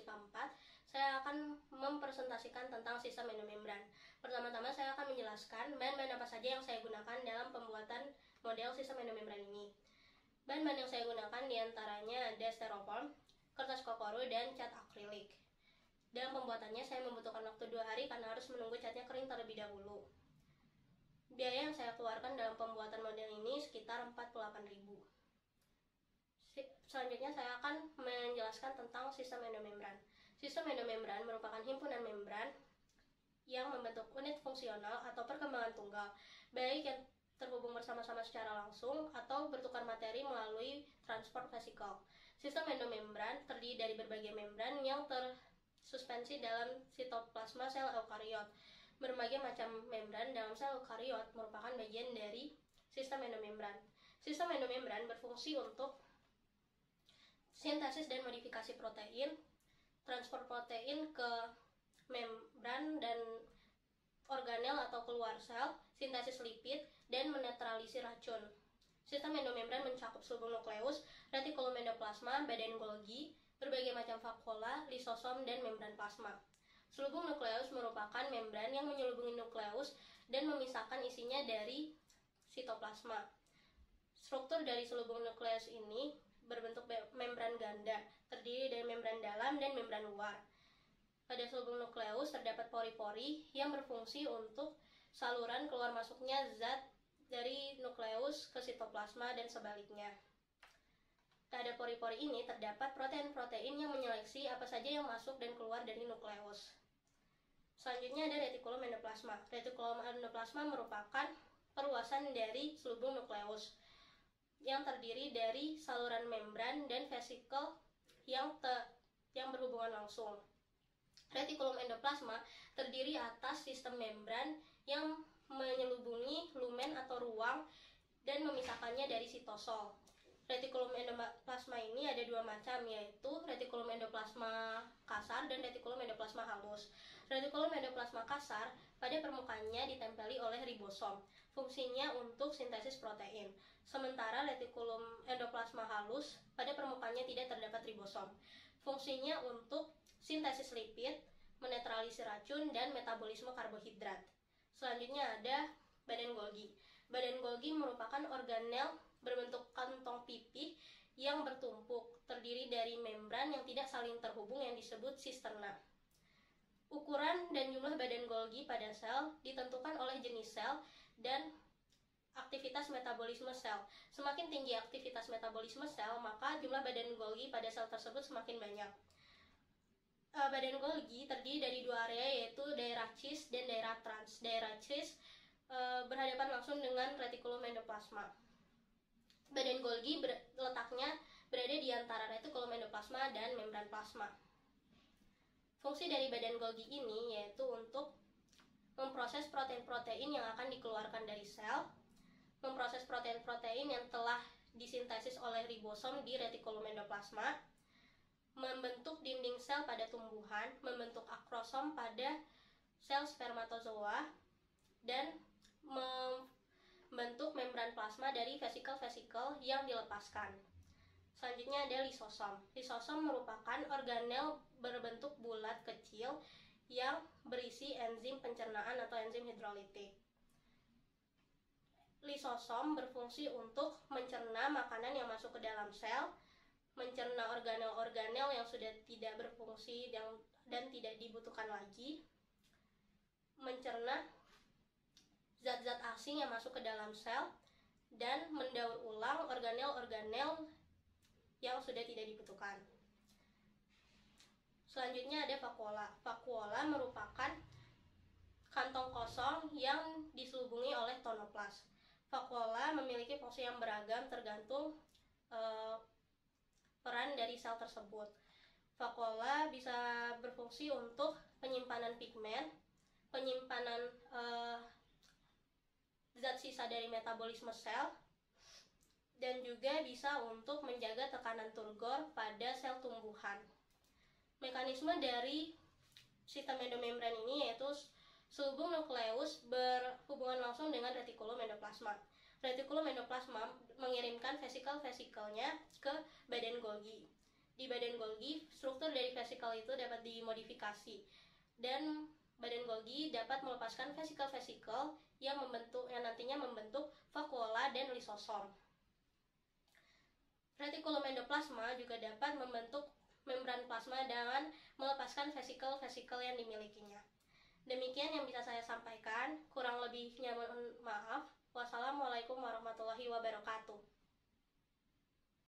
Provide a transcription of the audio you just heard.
IPA 4, saya akan mempresentasikan tentang sistem endomembran. Pertama-tama saya akan menjelaskan bahan-bahan apa saja yang saya gunakan dalam pembuatan model sistem endomembran ini. Bahan-bahan yang saya gunakan diantaranya ada styrofoam, kertas kokoro, dan cat akrilik. Dalam pembuatannya saya membutuhkan waktu 2 hari karena harus menunggu catnya kering terlebih dahulu. Biaya yang saya keluarkan dalam pembuatan model ini sekitar 48.000. Selanjutnya saya akan menjelaskan tentang sistem endomembran. Sistem endomembran merupakan himpunan membran yang membentuk unit fungsional atau perkembangan tunggal, baik yang terhubung bersama-sama secara langsung atau bertukar materi melalui transport vesikal. Sistem endomembran terdiri dari berbagai membran yang tersuspensi dalam sitoplasma sel eukariot. Berbagai macam membran dalam sel eukariot merupakan bagian dari sistem endomembran. Sistem endomembran berfungsi untuk sintesis dan modifikasi protein, transport protein ke membran dan organel atau keluar sel, sintesis lipid, dan menetralisir racun. Sistem endomembran mencakup selubung nukleus, retikulum endoplasma, badan Golgi, berbagai macam vakuola, lisosom, dan membran plasma. Selubung nukleus merupakan membran yang menyelubungi nukleus dan memisahkan isinya dari sitoplasma. Struktur dari selubung nukleus ini berbentuk membran ganda, terdiri dari membran dalam dan membran luar. Pada selubung nukleus terdapat pori-pori yang berfungsi untuk saluran keluar masuknya zat dari nukleus ke sitoplasma dan sebaliknya. Pada pori-pori ini terdapat protein-protein yang menyeleksi apa saja yang masuk dan keluar dari nukleus. Selanjutnya ada retikulum endoplasma. Retikulum endoplasma merupakan perluasan dari selubung nukleus yang terdiri dari saluran membran dan vesikel yang berhubungan langsung. Retikulum endoplasma terdiri atas sistem membran yang menyelubungi lumen atau ruang dan memisahkannya dari sitosol. Retikulum endoplasma ini ada 2 macam, yaitu retikulum endoplasma kasar dan retikulum endoplasma halus. Retikulum endoplasma kasar pada permukaannya ditempeli oleh ribosom. Fungsinya untuk sintesis protein. Sementara retikulum endoplasma halus pada permukaannya tidak terdapat ribosom. Fungsinya untuk sintesis lipid, menetralisir racun, dan metabolisme karbohidrat. Selanjutnya ada badan Golgi. Badan Golgi merupakan organel berbentuk kantong pipih yang bertumpuk, terdiri dari membran yang tidak saling terhubung yang disebut sisterna. Ukuran dan jumlah badan Golgi pada sel ditentukan oleh jenis sel dan aktivitas metabolisme sel. Semakin tinggi aktivitas metabolisme sel, maka jumlah badan Golgi pada sel tersebut semakin banyak. Badan Golgi terdiri dari 2 area, yaitu daerah cis dan daerah trans. Daerah cis berhadapan langsung dengan retikulum endoplasma. Badan Golgi letaknya berada di antara retikulum endoplasma dan membran plasma. Fungsi dari badan Golgi ini yaitu untuk memproses protein-protein yang akan dikeluarkan dari sel, memproses protein-protein yang telah disintesis oleh ribosom di retikulum endoplasma, membentuk dinding sel pada tumbuhan, membentuk akrosom pada sel spermatozoa, dan membentuk membran plasma dari vesikel-vesikel yang dilepaskan. Selanjutnya ada lisosom. Lisosom merupakan organel berbentuk bulat kecil yang berisi enzim pencernaan atau enzim hidrolitik. Lisosom berfungsi untuk mencerna makanan yang masuk ke dalam sel, mencerna organel-organel yang sudah tidak berfungsi dan tidak dibutuhkan lagi, mencerna zat-zat asing yang masuk ke dalam sel, dan mendaur ulang organel-organel yang sudah tidak dibutuhkan. Selanjutnya ada vakuola. Vakuola merupakan kantong kosong yang diselubungi oleh tonoplas. Vakuola memiliki fungsi yang beragam tergantung peran dari sel tersebut. Vakuola bisa berfungsi untuk penyimpanan pigmen, penyimpanan zat sisa dari metabolisme sel, dan juga bisa untuk menjaga tekanan turgor pada sel tumbuhan. Mekanisme dari sistem endomembran ini yaitu selubung nukleus berhubungan langsung dengan retikulum endoplasma. Retikulum endoplasma mengirimkan vesikel-vesikelnya ke badan Golgi. Di badan Golgi, struktur dari vesikel itu dapat dimodifikasi dan badan Golgi dapat melepaskan vesikel-vesikel yang nantinya membentuk vakuola dan lisosom. Retikulum endoplasma juga dapat membentuk membran plasma dengan melepaskan vesikel-vesikel yang dimilikinya. Demikian yang bisa saya sampaikan, kurang lebihnya mohon maaf. Wassalamualaikum warahmatullahi wabarakatuh.